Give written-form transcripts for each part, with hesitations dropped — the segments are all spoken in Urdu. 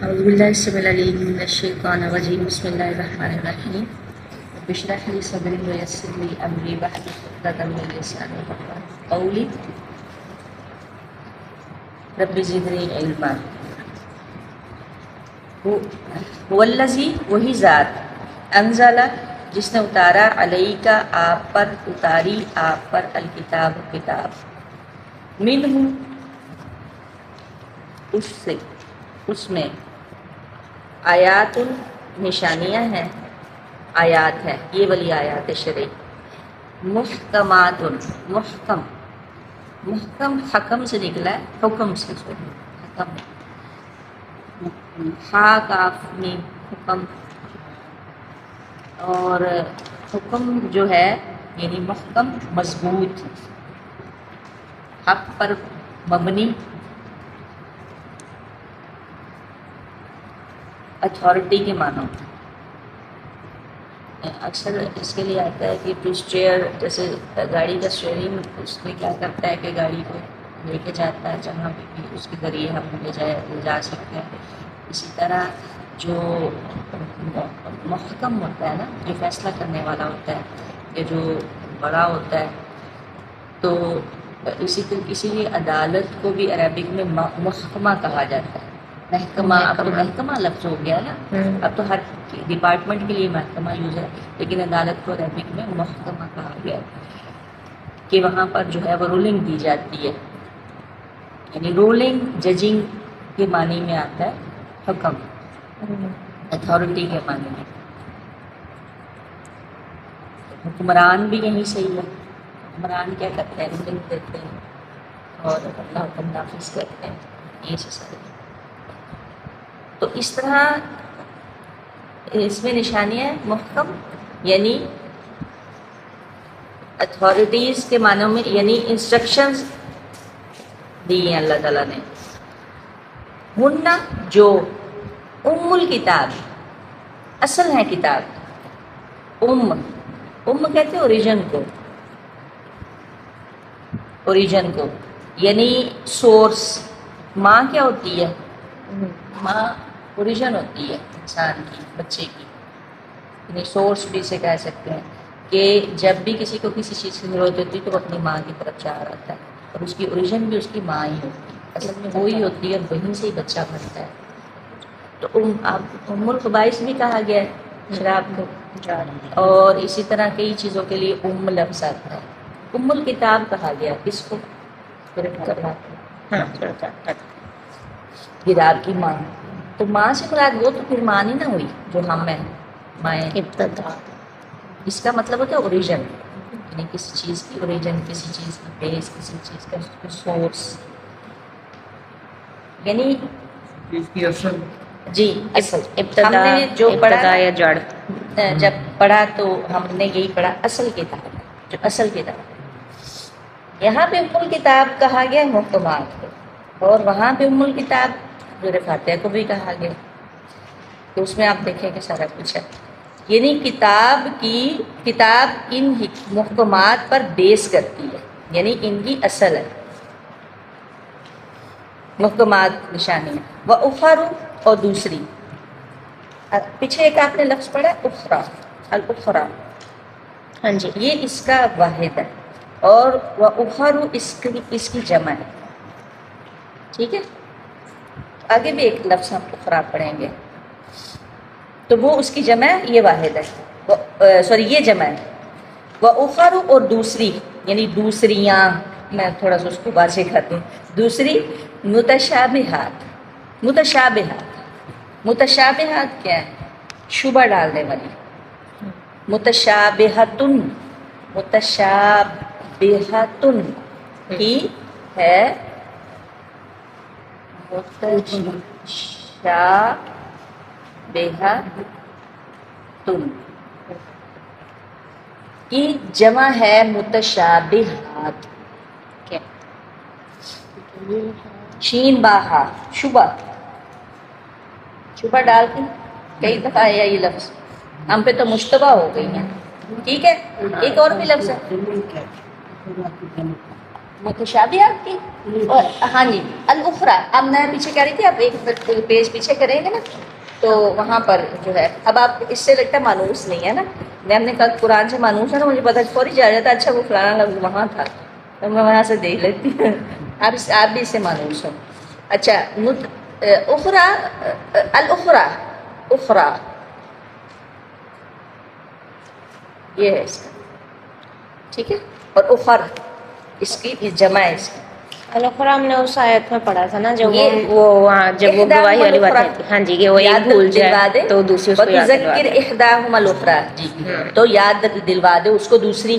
اعوذ باللہ السمیع العلیم من الشیطان الرجیم بسم اللہ الرحمن الرحیم رب اشرح لی صدری ویسر لی امری واحلل عقدۃ من لسانی یفقهوا قولی رب زدنی علما هو الذی وہی ذات انزل جس نے اتارا علیک آپ پر اتاری آپ پر الکتاب کتاب منہ اس سے اس میں آیات نشانیاں ہیں آیات ہیں یہ والی آیات شرعی محکمات محکم محکم حکم سے نکلا ہے حکم سے حکم ہا کاف میں حکم اور حکم جو ہے یعنی محکم مضبوط حق پر مبنی اتھارٹی کے معنی اکثر اس کے لیے آتا ہے کہ ٹو اسٹیئر جیسے گاڑی کا اسٹیئرنگ اس میں کیا کرتا ہے کہ گاڑی کو لے کے جاتا ہے جہاں بھی اس کے ذریعے ہم لے جا سکتے ہیں. اسی طرح جو محکم ہوتا ہے نا جو فیصلہ کرنے والا ہوتا ہے کہ جو بڑا ہوتا ہے تو اسی لیے عدالت کو بھی عربک میں محکمہ کہا جاتا ہے. محکمہ اب تو محکمہ لفظ ہو گیا نا اب تو ہر ڈپارٹمنٹ کے لیے محکمہ یوز ہے لیکن عدالت کو عربک میں محکمہ کہا گیا کہ وہاں پر جو ہے وہ رولنگ دی جاتی ہے یعنی رولنگ ججنگ کے معنی میں آتا ہے حکم اتھارٹی کے معنی میں. حکمران بھی یہیں صحیح ہے حکمران کیا کرتے ہیں رولنگ دیتے ہیں اور اپنا حکم نافذ کرتے ہیں یہ سارے. تو اس طرح اس میں نشانیاں محکم یعنی اتھارٹیز کے معنوں میں یعنی انسٹرکشنز دی ہیں اللہ تعالیٰ نے. ہن جو ام الکتاب اصل ہے کتاب ام کہتے ہیں اوریجن کو یعنی سورس. ماں کیا ہوتی ہے ماں اوریجن ہوتی ہے انسان کی بچے کی یعنی سورس بھی اسے کہہ سکتے ہیں کہ جب بھی کسی کو کسی چیز کی ضرورت ہوتی ہے تو وہ اپنی ماں کی طرف جا رہا ہے اور اس کی اوریجن بھی اس کی ماں ہی ہوتی ہے اصل میں وہی ہوتی ہے اور وہیں سے ہی بچہ بنتا ہے. تو ام الخبائث بھی کہا گیا ہے شراب کو اور اسی طرح کئی چیزوں کے لیے ام لفظ آتا ہے. ام الکتاب کہا گیا کس کو کتاب کی ماں. تو ماں سے مراد وہ تو پھر ماں نہیں نہ ہوئی جو ہم ہیں مائیں ابتدا. اس کا مطلب ہوتا ہے اوریجن یعنی کسی چیز کی اوریجن کسی چیز کی بیس کسی چیز کا سورس یعنی جی اصل ہم نے جو پڑھا یا جڑ جب پڑھا تو ہم نے یہی پڑھا اصل کتاب جو اصل کتاب. یہاں پہ ام الکتاب کہا گیا محکمات کو اور وہاں پہ ام الکتاب سورہ فاتحہ کو بھی کہا گیا. تو اس میں آپ دیکھیں کہ سارا کچھ ہے یعنی کتاب ان محکمات پر بیس کرتی ہے یعنی ان کی اصل ہے محکمات نشانی و اخر اور دوسری. پیچھے ایک آپ نے لفظ پڑھا اخرا الاخرا ہاں جی یہ اس کا واحد ہے اور وہ اخر اس کی جمع ہے. ٹھیک ہے آگے بھی ایک لفظ ہم اخرا پڑھیں گے تو وہ اس کی جمع ہے یہ واحد ہے سوری یہ جمع ہے. وہ اخر اور دوسری یعنی دوسریاں میں تھوڑا سا اس کو واضح کرتی ہوں. دوسری متشابہات کیا ہے شبہ ڈالنے والی. متشابہتن ہی ہے متشابہتن کی جمع ہے متشابہات شین باہا شبہ ڈال کے کئی دفعہ آیا یہ لفظ ہم پہ تو مشتبہ ہو گئی ہیں. ٹھیک ہے ایک اور بھی لفظ ہے متشابہات کی، اور ہاں جی الاخری، اب میں پیچھے کہہ رہی تھی، آپ ایک پیج پیچھے کریں گے نا تو وہاں پر جو ہے، اب آپ اس سے لگتا ہے مانوس نہیں ہے نا، میں نے کہا قرآن سے مانوس ہے نا، مجھے پتہ فوری جا جاتا اچھا وہ فلانا لفظ وہاں تھا، تو میں وہاں سے دیکھ لیتی ہوں، آپ بھی اس سے مانوس ہو. اچھا اخری، الاخری، اخری یہ ہے اس کا، ٹھیک ہے، اور اخر اس کی جمع ہے اس کی. الاخری ہم نے اس آیت میں پڑھا تھا نا، جب یہ وہ وہاں جب وہ گواہی والی بات ہے، ہاں جی، کہ وہ ایک بھول جائے تو دوسری اس کو یاد دلوا وَتُذَكِّرْ دے. إِحْدَاهُمَا الْأُخْرَىٰ، جی تو یاد دلوا دے اس کو دوسری.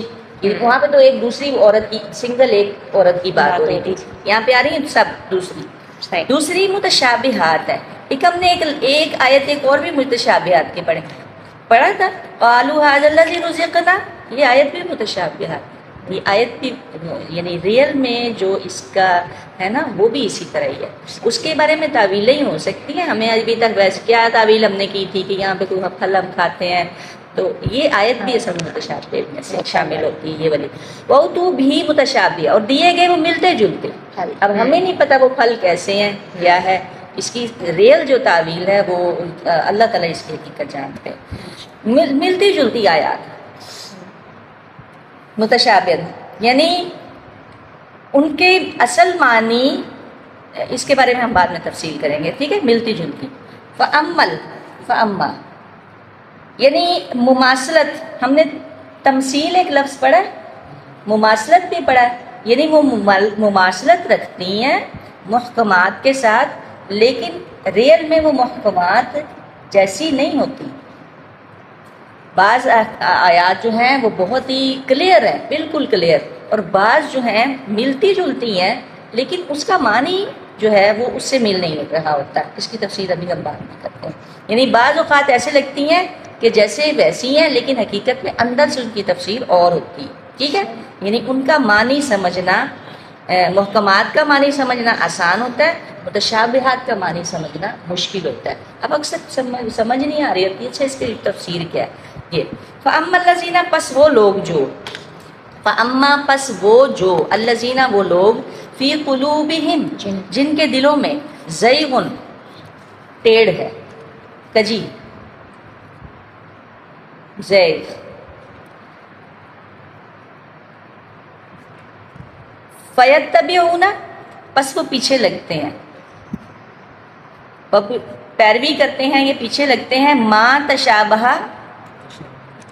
وہاں پہ تو ایک دوسری عورت کی، سنگل ایک عورت کی بات ہو رہی تھی، یہاں پہ آ رہی ہے سب دوسری. دوسری متشابہات ہے. ایک ہم نے ایک آیت ایک اور بھی متشابہات کے پڑھا تھا، قَالُوا هَٰذَا الَّذِي رُزِقْنَا، یہ آیت بھی متشابہات، یہ آیت بھی یعنی ریل میں جو اس کا ہے نا وہ بھی اسی طرح ہی ہے. اس کے بارے میں تعویلیں ہی ہو سکتی ہیں، ہمیں ابھی تک ویسے کیا تعویل ہم نے کی تھی کہ یہاں پہ کوئی پھل ہم کھاتے ہیں، تو یہ آیت بھی اصل متشابہ میں سے شامل ہوتی ہے. یہ والی وہ تو بھی متشابہ، اور دیے گئے وہ ملتے جلتے. اب ہمیں نہیں پتا وہ پھل کیسے ہیں کیا ہے، اس کی ریل جو تعویل ہے وہ اللہ تعالیٰ اس کی حقیقت جانتے ہیں. ملتی جلتی آیات متشابہ، یعنی ان کے اصل معنی اس کے بارے میں ہم بعد میں تفصیل کریں گے، ٹھیک ہے. ملتی جلتی. فَأَمَّا یعنی مماثلت، ہم نے تمثیل ایک لفظ پڑھا ہے، مماثلت بھی پڑھا ہے، یعنی وہ مماثلت رکھتی ہیں محکمات کے ساتھ، لیکن ریل میں وہ محکمات جیسی نہیں ہوتی. بعض آیات جو ہیں وہ بہت ہی کلیئر ہیں، بالکل کلیئر، اور بعض جو ہیں ملتی جلتی ہیں لیکن اس کا معنی جو ہے وہ اس سے مل نہیں رہا ہوتا. اس کی تفصیل ابھی ہم بات نہیں کرتے ہیں. یعنی بعض اوقات ایسے لگتی ہیں کہ جیسے ویسی ہیں لیکن حقیقت میں اندر سے ان کی تفصیل اور ہوتی ہے، ٹھیک ہے. یعنی ان کا معنی سمجھنا، محکمات کا معنی سمجھنا آسان ہوتا ہے، متشابہات کا معنی سمجھنا مشکل ہوتا ہے. اب اکثر سمجھ نہیں آ رہی ہوتی اچھا اس کی تفسیر کیا ہے. یہ فَأَمَّا الَّذِينَ پس وہ لوگ جو، فَأَمَّا پس وہ جو، الَّذِينَ وہ لوگ، فِي قُلُوبِهِمْ جن کے دلوں میں، زَيْغٌ ٹیڑھ ہے، کجی، زیغ، فَيَتَّبِعُونَ پس وہ پیچھے لگتے ہیں، پیروی کرتے ہیں، یہ پیچھے لگتے ہیں، ما تشابہ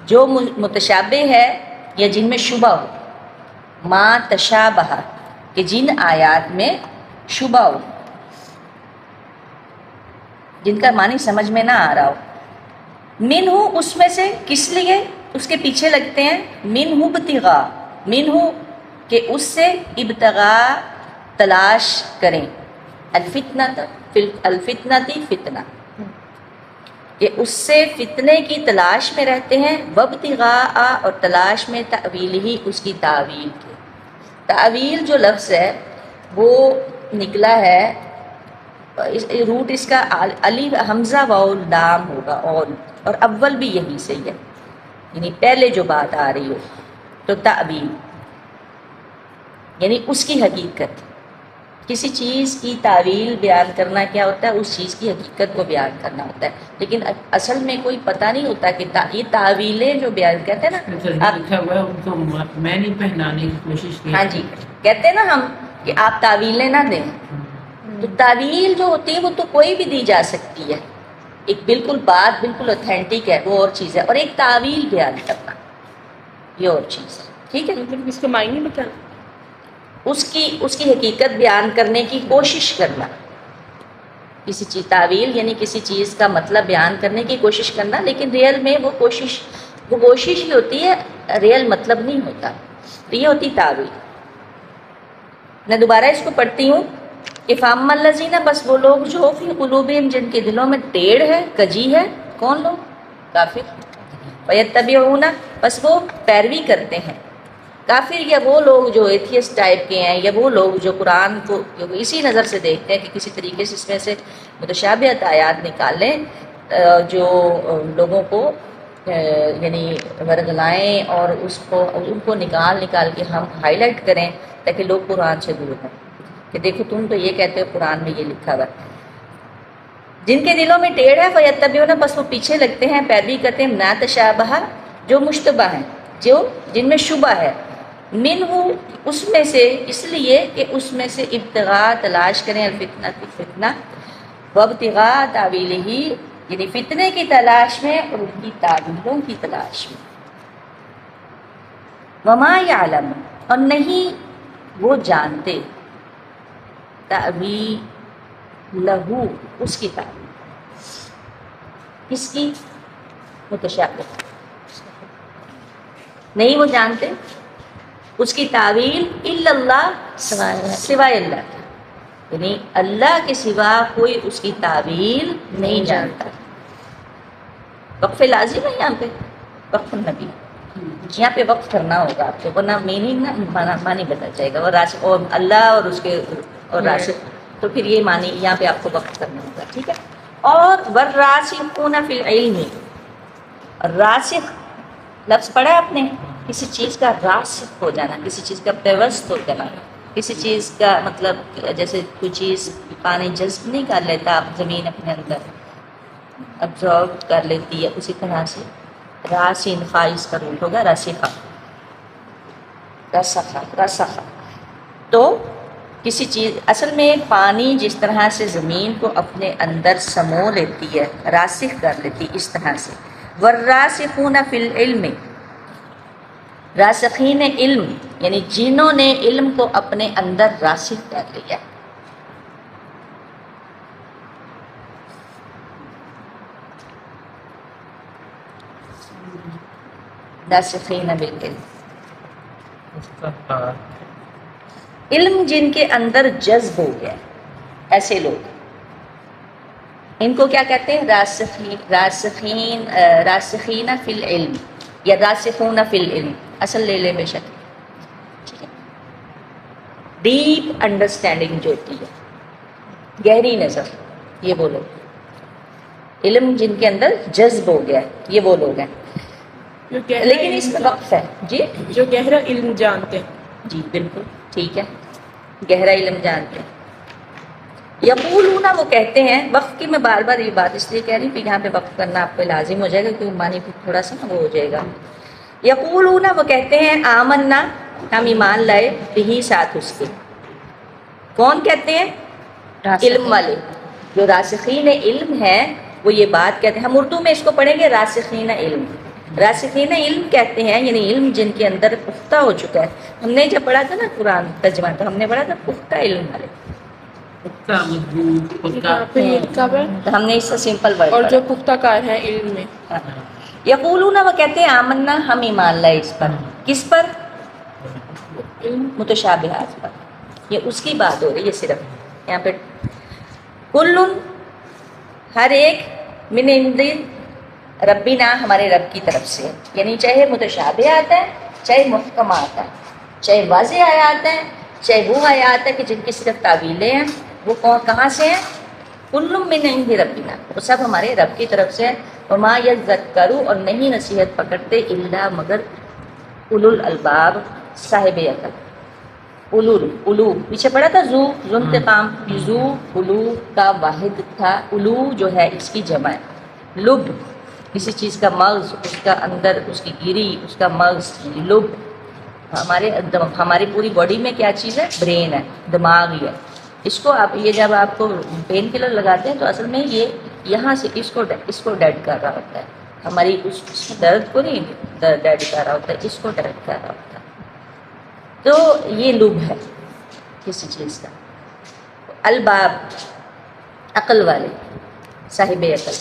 جو متشابہ ہے یا جن میں شبہ ہو، ما تشابہ کہ جن آیات میں شبہ ہو، جن کا معنی سمجھ میں نہ آ رہا ہو. منہ اس میں سے، کس لیے اس کے پیچھے لگتے ہیں، منہ ابتغاء، منہ کہ اس سے ابتغاء تلاش کریں، الفتنتی فتنہ کہ اس سے فتنے کی تلاش میں رہتے ہیں، وابتغاء اور تلاش میں تأویل ہی اس کی تعویل کی. تعویل جو لفظ ہے وہ نکلا ہے، روٹ اس کا الف حمزہ واو لام ہوگا، اور اول بھی یہی سے ہے، یعنی پہلے جو بات آ رہی ہو تو تعویل یعنی اس کی حقیقت. کسی چیز کی تعویل بیان کرنا کیا ہوتا ہے، اس چیز کی حقیقت کو بیان کرنا ہوتا ہے، لیکن اصل میں کوئی پتہ نہیں ہوتا کہ یہ تعویلیں جو بیان کرتے ہیں نا، آپ میں نہیں پہنانے کی کوشش کی، ہاں جی کہتے ہیں نا ہم کہ آپ تعویلیں نہ دیں، تو تعویل جو ہوتی ہے وہ تو کوئی بھی دی جا سکتی ہے، ایک بالکل بات بالکل اوتھینٹک ہے وہ اور چیز ہے، اور ایک تعویل بیان کرنا یہ اور چیز ہے، ٹھیک ہے. اس کے معنی بتا، اس کی حقیقت بیان کرنے کی کوشش کرنا، کسی چیز تعویل یعنی کسی چیز کا مطلب بیان کرنے کی کوشش کرنا، لیکن ریئل میں وہ کوشش ہی ہوتی ہے، ریئل مطلب نہیں ہوتا، تو یہ ہوتی تعویل. میں دوبارہ اس کو پڑھتی ہوں کہ فَأَمَّا الَّذِينَ بس وہ لوگ جو فِي قُلُوبِهِمْ جن کے دلوں میں ٹیڑھ ہے، کجی ہے، کون لوگ؟ کافر. فَيَتَّبِعُونَ بس وہ پیروی کرتے ہیں، کافر یا وہ لوگ جو ایتھیسٹ ٹائپ کے ہیں، یا وہ لوگ جو قرآن کو اسی نظر سے دیکھتے ہیں کہ کسی طریقے سے اس میں سے متشابہت آیات نکال لیں جو لوگوں کو یعنی ورگلائیں اور ان کو نکال کے ہم ہائی لائٹ کریں تاکہ لوگ قرآن سے دور ہیں کہ دیکھو تم تو یہ کہتے ہو قرآن میں یہ لکھا ہوا ہے۔ جن کے دلوں میں ٹیڑھ ہے فیتبعون بس وہ پیچھے لگتے ہیں، پیروی کرتے ہیں، ما تشابہ جو مشتبہ ہیں، جو جن میں شبہ ہے، منہ اس میں سے، اس لیے کہ اس میں سے ابتغاء تلاش کریں الفتنہ فتنہ، وابتغاء تعویلہ یعنی فتنے کی تلاش میں اور ان کی تعویلوں کی تلاش میں۔ وما یعلم اور نہیں وہ جانتے، تعویلہ اس کی تعویل، کس کی؟ متشابہ، نہیں وہ جانتے اس کی تعویل الا اللہ سوائے اللہ کے، یعنی اللہ کے سوا کوئی اس کی تعویل نہیں جانتا۔ وقف لازم ہے یہاں پہ، وقف النبی، یہاں پہ وقف کرنا ہوگا آپ کو ورنہ میننگ نہ معنی بدل جائے گا، اور اللہ اور اس کے اور راسخ، تو پھر یہ معنی یہاں پہ آپ کو وقف کرنا ہوگا، ٹھیک ہے۔ اور والراسخون فی العلم، راسخ لفظ پڑھا آپ نے، کسی چیز کا راسخ ہو جانا، کسی چیز کا پیوست ہو جانا، کسی چیز کا مطلب جیسے کوئی چیز پانی جذب نہیں کر لیتا آپ زمین اپنے اندر ابزارب کر لیتی ہے، اسی طرح سے راسین خائص کا روٹ ہوگا راسخہ، رسخہ۔ تو کسی چیز اصل میں پانی جس طرح سے زمین کو اپنے اندر سمو لیتی ہے، راسخ کر لیتی اس طرح سے۔ والراسخون فی العلم، راسخین علم یعنی جنہوں نے علم کو اپنے اندر راسخ کر لیا۔ راسخین بالعلم، علم جن کے اندر جذب ہو گیا، ایسے لوگ، ان کو کیا کہتے ہیں؟ راسخین فی العلم یا راسخون فی العلم، اصل لے لے بے شک، ٹھیک ہے۔ ڈیپ انڈرسٹینڈنگ جو ہوتی ہے، گہری نظر، یہ وہ لوگ، علم جن کے اندر جذب ہو گیا، یہ وہ لوگ ہیں۔ لیکن اس میں وقف ہے، جی جو گہرا علم جانتے ہیں، جی بالکل ٹھیک ہے، گہرا علم جانتے ہیں۔ یقولون وہ کہتے ہیں، وقف کی میں بار بار یہ بات اس لیے کہہ رہی ہوں کہ یہاں پہ وقف کرنا آپ پہ لازم ہو جائے گا کیونکہ معنی پھر تھوڑا سا وہ ہو جائے گا۔ یقولون وہ کہتے ہیں آمنا ہم ایمان لائے بھی ساتھ اس کے، کون کہتے ہیں؟ علم والے، جو راسخین علم ہیں وہ یہ بات کہتے ہیں۔ ہم اردو میں اس کو پڑھیں گے راسخین علم، راسخین علم کہتے ہیں یعنی علم جن کے اندر پختہ ہو چکا ہے۔ ہم نے جب پڑھا تھا نا قرآن ترجمہ تو ہم نے پڑھا تھا پختہ علم والے، پختہ مضبوط پختہ، تو ہم نے اس سے سمپل ورڈ اور جو پختہ کار ہیں علم میں۔ یقولون وہ کہتے ہیں آمنا ہم ایمان لائے اس پر، کس پر؟ متشابہات پر، یہ اس کی بات ہو رہی ہے صرف یہاں پہ۔ کلن ہر ایک من عند ربنا ہمارے رب کی طرف سے، یعنی چاہے متشابہ آتا ہے، چاہے محکم آتا ہے، چاہے واضح آیات ہے، چاہے وہ آیات ہے کہ جن کی صرف تعویلیں ہیں، وہ کہاں سے ہیں؟ کل من عند ربنا، وہ سب ہمارے رب کی طرف سے۔ وما یذکر اور نہیں نصیحت پکڑتے الا مگر اولو الالباب صاحب عقل، اولو پیچھے پڑا تھا زو انتقام، زو اولو کا واحد تھا، اولو جو ہے اس کی جمع ہے، لب کسی چیز کا مغز، اس کا اندر اس کی گیری، اس کا مغز لب۔ ہماری پوری باڈی میں کیا چیز ہے؟ برین ہے، دماغ ہی ہے۔ اس کو آپ یہ جب آپ کو پین کلر لگاتے ہیں تو اصل میں یہ یہاں سے اس کو ڈیڈ کر رہا ہوتا ہے، ہماری اس درد کو نہیں ڈیڈ کر رہا ہوتا ہے، اس کو ڈیڈ کر رہا ہوتا ہے۔ تو یہ لب ہے کسی چیز کا۔ الباب عقل والے، صاحب عقل،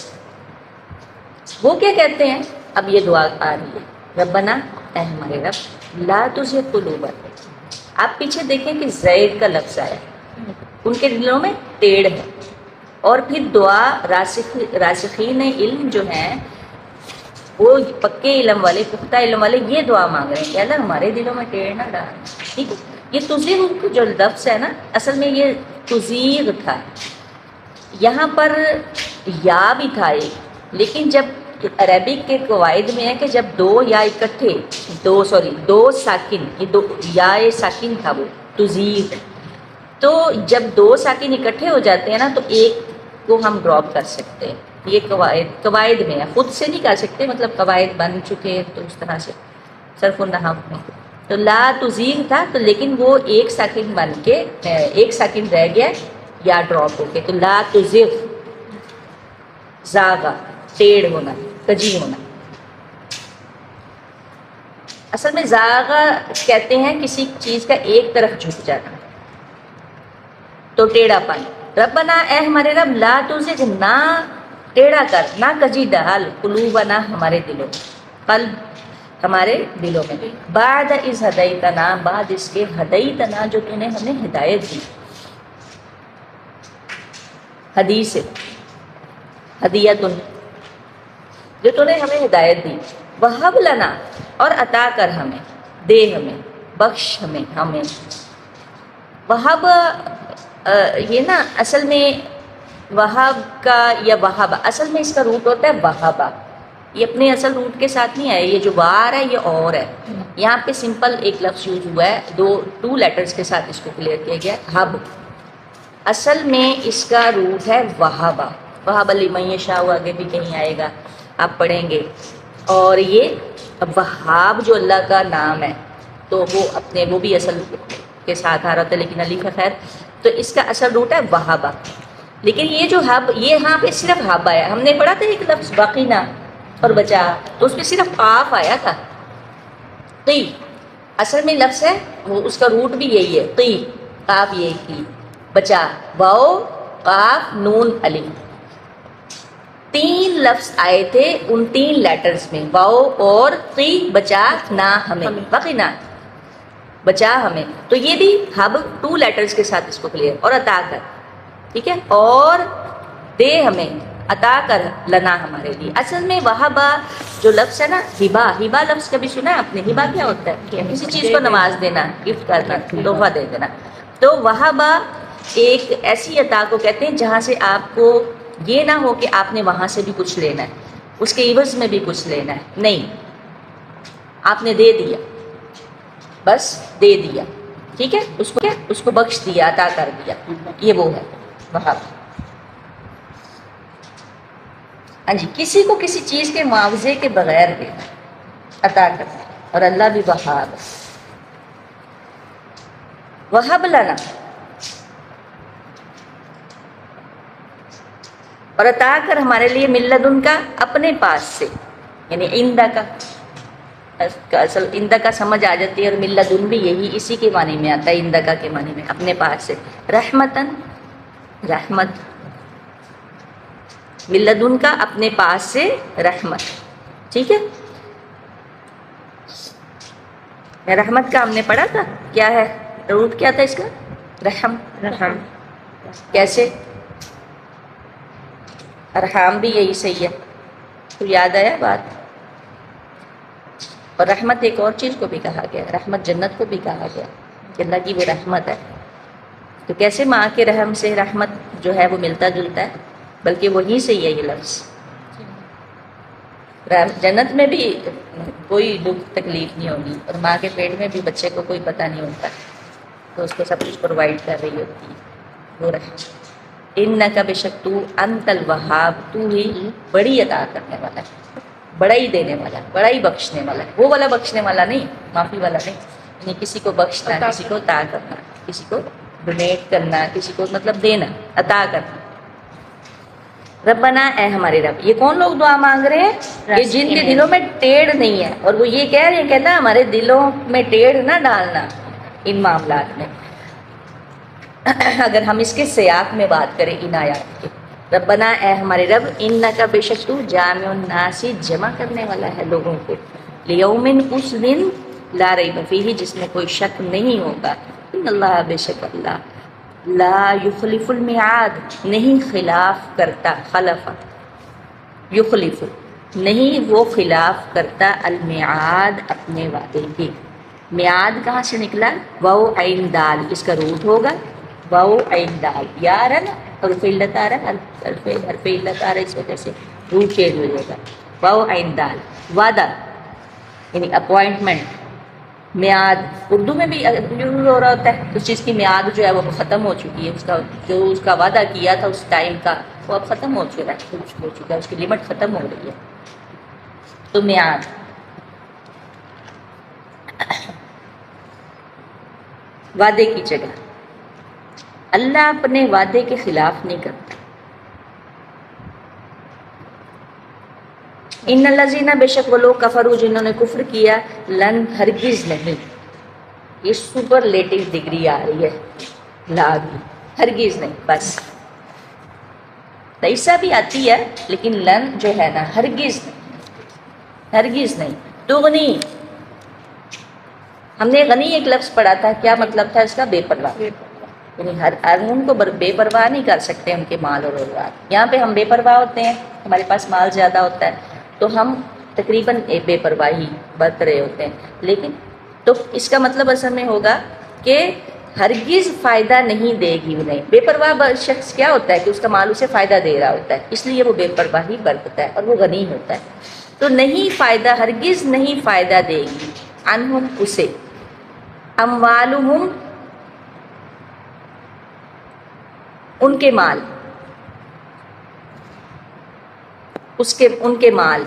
وہ کیا کہتے ہیں؟ اب یہ دعا آ رہی ہے، ربنا اے ہمارے رب لا تزغ قلوبنا، آپ پیچھے دیکھیں کہ زید کا لفظ آیا، ان کے دلوں میں ٹیڑھ ہے، اور پھر دعا راسخین علم جو ہیں وہ پکے علم والے، پختہ علم والے یہ دعا مانگ رہے ہیں کہ اللہ ہمارے دلوں میں ٹیڑھ نہ ڈال، ٹھیک ہے۔ یہ تزیغ جو لفظ ہے نا اصل میں یہ تزیغ تھا، یہاں پر یا بھی تھا ایک، لیکن جب عربک کے قواعد میں ہے کہ جب دو یا اکٹھے دو ساکن، یہ دو یا ساکن تھا وہ، تزیغ. تو جب دو ساکن اکٹھے ہو جاتے ہیں نا تو ایک کو ہم ڈراپ کر سکتے ہیں. یہ قواعد میں ہے, خود سے نہیں کر سکتے, مطلب قواعد بن چکے ہیں تو اس طرح سے صرف النحو میں. تو لا تزیغ تھا تو لیکن وہ ایک ساکن بن کے ایک ساکن رہ گیا یا ڈراپ ہو کے, تو لا تزیغ, زاغا ٹیڑھ ہونا, کجی ہونا. اصل میں زاغا کہتے ہیں کسی چیز کا ایک طرف جھک جانا, تو ٹیڑھا پن. ربنا اے ہمارے رب, لا تزغ نہ ٹیڑھا کر, نہ کجی ڈال, قلوبنا ہمارے دلوں, قلب ہمارے دلوں میں, بعد اذ ہدیتنا, بعد اس کے, ہدیتنا جو تو نے ہمیں ہدایت دی, ہدی سے ہدیتن جو تو نے ہمیں ہدایت دی, وہب لنا اور عطا کر ہمیں, دے ہمیں, بخش ہمیں. وہب یہ نا اصل میں وہاب کا یا وہابہ, اصل میں اس کا روٹ ہوتا ہے وہابہ. یہ اپنے اصل روٹ کے ساتھ نہیں ہے, یہ جو وار ہے یہ اور ہے. یہاں پہ سمپل ایک لفظ یوز ہوا ہے, ٹو لیٹرز کے ساتھ اس کو کلیئر کیا گیا ہے, ہب. اصل میں اس کا روٹ ہے وہابہ. وہاب لمن یشاء آگے بھی کہیں آئے گا, آپ پڑھیں گے. اور یہ وہاب جو اللہ کا نام ہے تو وہ اپنے وہ بھی اصل کے ساتھ آ رہا تھا, لیکن علی کا خیر, تو اس کا اصل روٹ ہے وہابہ. لیکن یہ جو ہب, یہ یہاں پہ صرف ہب آیا. ہم نے پڑھا تھا ایک لفظ باقینا اور بچا, تو اس پہ صرف قاف آیا تھا, قی. اصل میں لفظ ہے وہ, اس کا روٹ بھی یہی ہے, قی, قاف یہ کی, بچا, واو قاف نون الف. 3 لفظ آئے تھے ان 3 لیٹرز میں, واو اور قی, بچا نہ ہمیں, باقینا بچا ہمیں. تو یہ بھی ہب 2 لیٹرز کے ساتھ اس کو کلیئر, اور عطا کر, ٹھیک ہے, اور دے ہمیں, عطا کر لنا ہمارے لیے. اصل میں وہابہ جو لفظ ہے نا, ہبا, ہبا لفظ کبھی سنا ہے آپ نے؟ ہبا کیا ہوتا ہے؟ کسی چیز کو نواز دینا, گفٹ کرنا, تحفہ دے دینا. تو وہابہ ایک ایسی عطا کو کہتے ہیں جہاں سے آپ کو یہ نہ ہو کہ آپ نے وہاں سے بھی کچھ لینا ہے, اس کے عوض میں بھی کچھ لینا ہے, نہیں, آپ نے دے دیا, بس دے دیا, ٹھیک ہے, اس کو بخش دیا, عطا کر دیا, یہ وہ ہے وہاب. ہاں جی, کسی کو کسی چیز کے معاوضے کے بغیر دینا, عطا کرنا, اور اللہ بھی وہاب. وہب لنا, اور عطا کر ہمارے لیے, ملدن کا اپنے پاس سے, یعنی عندہ کا, اصل عندہ کا سمجھ آ جاتی ہے, اور ملدن بھی یہی اسی کے معنی میں آتا ہے, عندہ کا کے معنی میں, اپنے پاس سے. رحمتن, رحمت, ملدن کا اپنے پاس سے رحمت, ٹھیک ہے. رحمت کا ہم نے پڑھا تھا, کیا ہے روٹ, کیا تھا اس کا؟ رحم. رحم. کیسے؟ ارحام بھی یہی صحیح ہے, تو یاد آیا بات. اور رحمت ایک اور چیز کو بھی کہا گیا, رحمت جنت کو بھی کہا گیا کہ اللہ کی وہ رحمت ہے. تو کیسے ماں کے رحم سے رحمت جو ہے وہ ملتا جلتا ہے, بلکہ وہیں سے ہی ہے یہ لفظ. جنت میں بھی کوئی دکھ تکلیف نہیں ہوگی, اور ماں کے پیٹ میں بھی بچے کو کوئی پتہ نہیں ہوتا, تو اس کو سب کچھ پرووائڈ کر رہی ہوتی ہے وہ رحمت. انکا بے شک تو, انت الوہاب, تو ہی بڑی عطا کرنے والا ہے, بڑا ہی دینے والا, بڑا ہی بخشنے والا ہے. وہ والا بخشنے والا نہیں, معافی والا نہیں, یعنی کسی کو بخشنا, کسی کو عطا کرنا, کسی کو ڈونیٹ کرنا, کسی کو مطلب دینا, عطا کرنا. ربنا اے ہمارے رب, یہ کون لوگ دعا مانگ رہے ہیں؟ کہ جن کے دلوں میں ٹیڑھ نہیں ہے, اور وہ یہ کہہ رہے ہیں, کہنا ہمارے دلوں میں ٹیڑھ نہ ڈالنا ان معاملات میں. اگر ہم اس کے سیاق میں بات کریں ان آیات کے, ربنا اے ہمارے رب, انکا بے شک تو, جامع الناس, جمع کرنے والا ہے لوگوں کو, لیومن, اس دن, لا ریب فیہ, جس میں کوئی شک نہیں ہوگا, ان اللہ, بے شک اللہ, لا یخلف المیعاد, نہیں خلاف کرتا, خلف, یخلف, نہیں وہ خلاف کرتا, المیعاد, اپنے وعدے کے. میعاد کہاں سے نکلا؟ واو عین دال, اس کا روٹ ہوگا واو عین دال. یار ہے نا, حرف علت آ رہا ہے, حرف علت آ رہا ہے, اس وجہ سے روٹ چینج ہو جائے گا. واو عین دال, وعدہ یعنی اپوائنٹمنٹ, میعاد اردو میں بھی یوز ہو رہا ہوتا ہے، اس چیز کی میعاد جو ہے وہ ختم ہو چکی ہے، اس کا وعدہ کیا تھا اس ٹائم کا وہ اب ختم ہو چکا ہے، اس کی لمٹ ختم ہو رہی ہے، تو میعاد۔ وعدے کی جگہ اللہ اپنے وعدے کے خلاف نہیں کرتا۔ ان الذین، بے شک وہ لوگ کفروا جنہوں نے کفر کیا، لن ہرگز نہیں، یہ سپرلیٹو ڈگری آ رہی ہے لا کی، ہرگز نہیں، بس ایسا بھی آتی ہے لیکن لن جو ہے نا ہرگز نہیں، ہرگز نہیں۔ تغنی، ہم نے غنی ایک لفظ پڑھا تھا، کیا مطلب تھا اس کا؟ بے پرواہ، یعنی ہر ان کو بے پرواہ نہیں کر سکتے ان کے مال اور اولاد۔ یہاں پہ ہم بے پرواہ ہوتے ہیں، ہمارے پاس مال زیادہ ہوتا ہے تو ہم تقریباً بے پرواہی برت رہے ہوتے ہیں، لیکن تو اس کا مطلب اصل میں ہوگا کہ ہرگز فائدہ نہیں دے گی انہیں۔ بے پرواہ شخص کیا ہوتا ہے کہ اس کا مال اسے فائدہ دے رہا ہوتا ہے، اس لیے وہ بے پرواہی برتتا ہے اور وہ غنی ہوتا ہے، تو نہیں فائدہ، ہرگز نہیں فائدہ دے گی عنہم اسے، اموالہم ان کے مال، ان کے مال،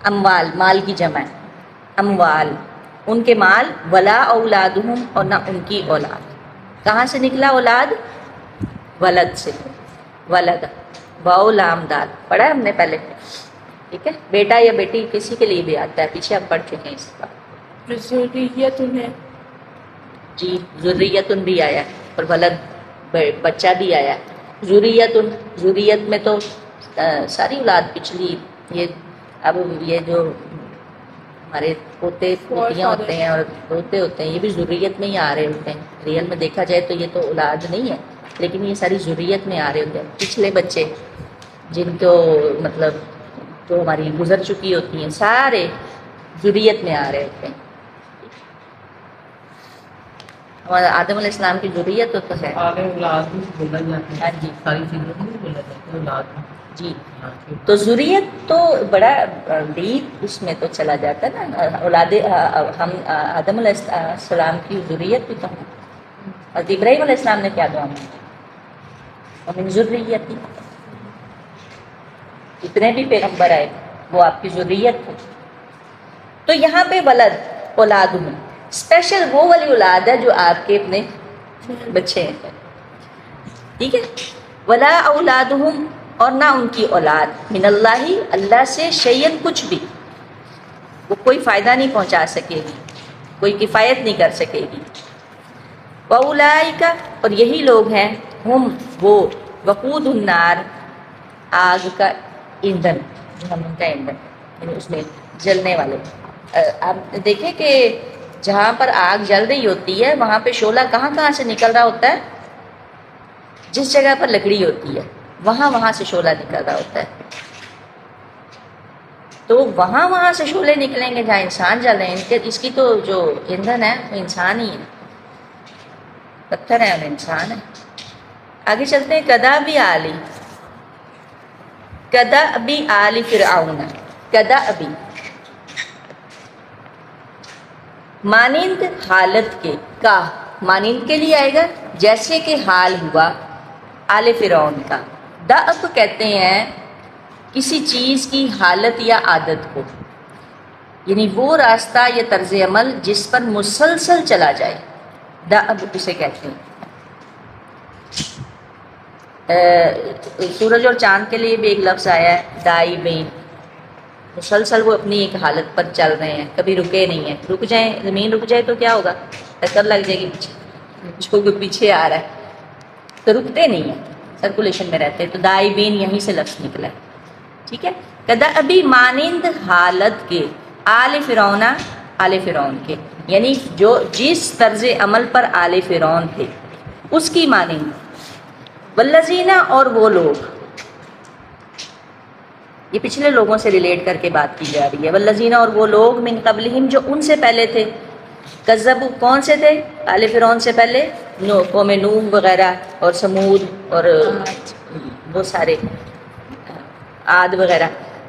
اموال مال کی جمع ہے، اموال ان کے مال، ولا اولادہم اور نہ ان کی اولاد۔ کہاں سے نکلا اولاد؟ ولد سے، ولد واو لام دال پڑھا ہے ہم نے پہلے، ٹھیک ہے، بیٹا یا بیٹی کسی کے لیے بھی آتا ہے، پیچھے ہم پڑھ چکے ہیں اس بات۔ ذریت ہے، جی ذریتن بھی آیا اور ولد بچہ بھی آیا، ذریت میں تو ساری اولاد پچھلی، یہ اب یہ جو ہمارے پوتے پوتیاں ہوتے ہیں اور پوتے ہوتے ہیں یہ بھی ذریت میں ہی آ رہے ہوتے ہیں، ریئل میں دیکھا جائے تو یہ تو اولاد نہیں ہے لیکن یہ ساری ذریت میں آ رہے ہوتے ہیں، پچھلے بچے جن کو مطلب جو ہماری گزر چکی ہوتی ہیں سارے ذریت میں آ رہے ہوتے ہیں۔ ہمارا آدم علیہ السلام کی ذریت تو ہے، آگے اولاد بھی بولا جاتا ہے، ہاں جی ساری چیزوں کو بھی بولا جاتا ہے اولاد میں۔ جی، تو ذریت تو بڑا ڈیپ اس میں تو چلا جاتا ہے نا، اولاد ہم آدم علیہ السلام کی ذریت بھی تو ہیں، اور ابراہیم علیہ السلام نے کیا دعا مانگی؟ ومن ذریتی، جتنے بھی پیغمبر آئے وہ آپ کی ذریت تھے، تو یہاں پہ ولد اولاد میں اسپیشل وہ والی اولاد ہے جو آپ کے اپنے بچے ہیں، ٹھیک ہے، ولا اولادہم اور نہ ان کی اولاد، من اللہ اللہ سے، شیئن کچھ بھی، وہ کوئی فائدہ نہیں پہنچا سکے گی، کوئی کفایت نہیں کر سکے گی، وَأُولَئِكَ اور یہی لوگ ہیں، ہم وہ، وقود النار آگ کا ایندھن، جہنم کا ایندھن، یعنی اس میں جلنے والے۔ آپ دیکھیں کہ جہاں پر آگ جل رہی ہوتی ہے وہاں پہ شعلہ کہاں سے نکل رہا ہوتا ہے؟ جس جگہ پر لکڑی ہوتی ہے وہاں سے شعلہ نکل رہا ہوتا ہے، تو وہاں سے شعلے نکلیں گے جہاں انسان جل رہے ہیں، اس کی تو جو ایندھن ہے وہ انسان ہی ہے، پتھر ہے اور انسان ہے۔ آگے چلتے ہیں، کدا بھی آل فرعون، کدا ابھی مانند حالت کے، کا مانند کے لیے آئے گا، جیسے کہ حال ہوا آل فرعون کا۔ دأب کہتے ہیں کسی چیز کی حالت یا عادت کو، یعنی وہ راستہ یا طرز عمل جس پر مسلسل چلا جائے، دأب اسے کہتے ہیں۔ سورج اور چاند کے لیے بھی ایک لفظ آیا ہے دائبین، مسلسل وہ اپنی ایک حالت پر چل رہے ہیں، کبھی رکے نہیں ہیں، رک جائیں، زمین رک جائے تو کیا ہوگا؟ ٹکر لگ جائے گی پیچھے، جو کوئی پیچھے آ رہا ہے تو رکتے نہیں ہیں، سرکولیشن میں رہتے ہیں، تو دائبین یہیں سے لفظ نکلا ہے، ٹھیک ہے۔ کدا ابھی مانند حالت کے، آل فرعون، آل فرعون کے، یعنی جو جس طرز عمل پر آل فرعون تھے اس کی مانند، والذین اور وہ لوگ، یہ پچھلے لوگوں سے ریلیٹ کر کے بات کی جا رہی ہے، والذین اور وہ لوگ، من قبلہم جو ان سے پہلے تھے، کذبوا کون سے تھے؟ آل فرعون سے پہلے قوم نوح وغیرہ اور سمود اور وہ سارے عاد وغیرہ،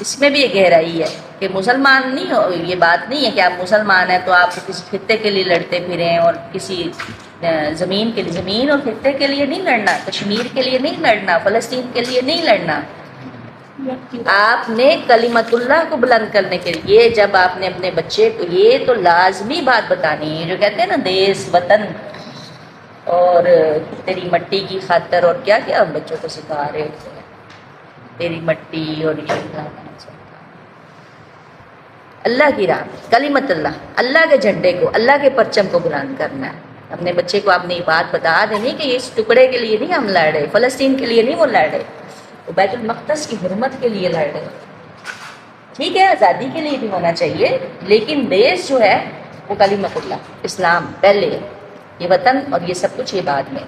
اس میں بھی یہ گہرائی ہے کہ مسلمان نہیں ہو، یہ بات نہیں ہے کہ آپ مسلمان ہیں تو آپ کسی خطے کے لیے لڑتے پھریں اور کسی زمین کے لیے، زمین اور خطے کے لیے نہیں لڑنا، کشمیر کے لیے نہیں لڑنا، فلسطین کے لیے نہیں لڑنا. آپ نے کلمت اللہ کو بلند کرنے کے لیے جب آپ نے اپنے بچے کو، یہ تو لازمی بات بتانی ہے جو کہتے ہیں نا دیس وطن اور تیری مٹی کی خاطر اور کیا کیا بچوں کو سکھا رہے ہوتے ہیں، تیری مٹی اور یہ اللہ کی راہ، کلمت اللہ، اللہ کے جھنڈے کو، اللہ کے پرچم کو بلند کرنا ہے. اپنے بچے کو آپ نے یہ بات بتا دینی کہ اس ٹکڑے کے لیے نہیں ہم لڑ رہے، فلسطین کے لیے نہیں وہ لڑ رہے، وہ بیت المقدس کی حرمت کے لیے لڑ رہے. ٹھیک ہے آزادی کے لیے بھی ہونا چاہیے لیکن دیش جو ہے وہ کلمت اللہ، اسلام پہلے ہے، یہ وطن اور یہ سب کچھ یہ بعد میں.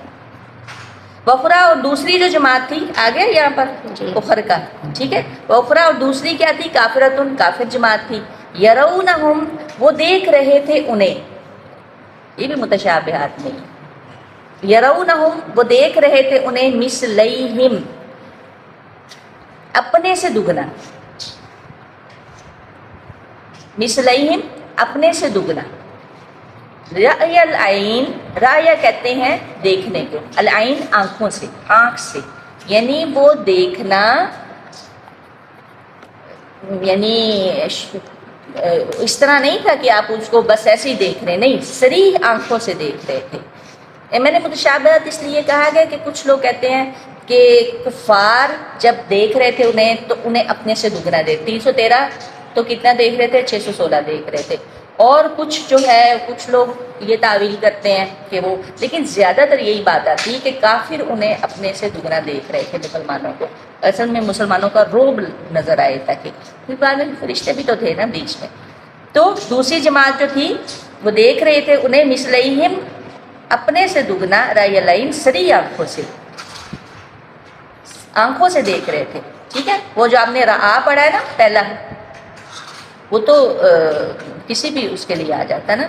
وفرا اور دوسری جو جماعت تھی آگے یہاں پر کفر کا، ٹھیک ہے، وفرا اور دوسری کیا تھی؟ کافرتن، کافر جماعت تھی. یرونہم، وہ دیکھ رہے تھے انہیں، یہ بھی متشابہات نہیں. یرونہم، وہ دیکھ رہے تھے انہیں، مثلیہم، اپنے سے دگنا، مثلیہم، اپنے سے دگنا. رأی العین، رأی کہتے ہیں دیکھنے کو، العین آنکھوں سے، آنکھ سے، یعنی وہ دیکھنا، یعنی اس طرح نہیں تھا کہ آپ اس کو بس ایسے ہی دیکھ رہے، نہیں، صریح آنکھوں سے دیکھ رہے تھے. میں نے متشابہت اس لیے کہا گیا کہ کچھ لوگ کہتے ہیں کہ کفار جب دیکھ رہے تھے انہیں تو انہیں اپنے سے دگنا دیکھ، 313 تو کتنا دیکھ رہے تھے؟ 616 دیکھ رہے تھے. اور کچھ جو ہے کچھ لوگ یہ تعویل کرتے ہیں کہ وہ، لیکن زیادہ تر یہی بات آتی ہے کہ کافر انہیں اپنے سے دگنا دیکھ رہے تھے مسلمانوں کو. اصل میں مسلمانوں کا روب نظر آئے تھا کہ بعد میں فرشتے بھی تو تھے نا بیچ میں. تو دوسری جماعت جو تھی وہ دیکھ رہے تھے انہیں مثلیہم، اپنے سے دگنا، رأی العین، صریح آنکھوں سے، آنکھوں سے دیکھ رہے تھے. ٹھیک ہے، وہ جو آپ نے رآ پڑھا ہے نا پہلا، وہ تو کسی بھی اس کے لیے آ جاتا نا،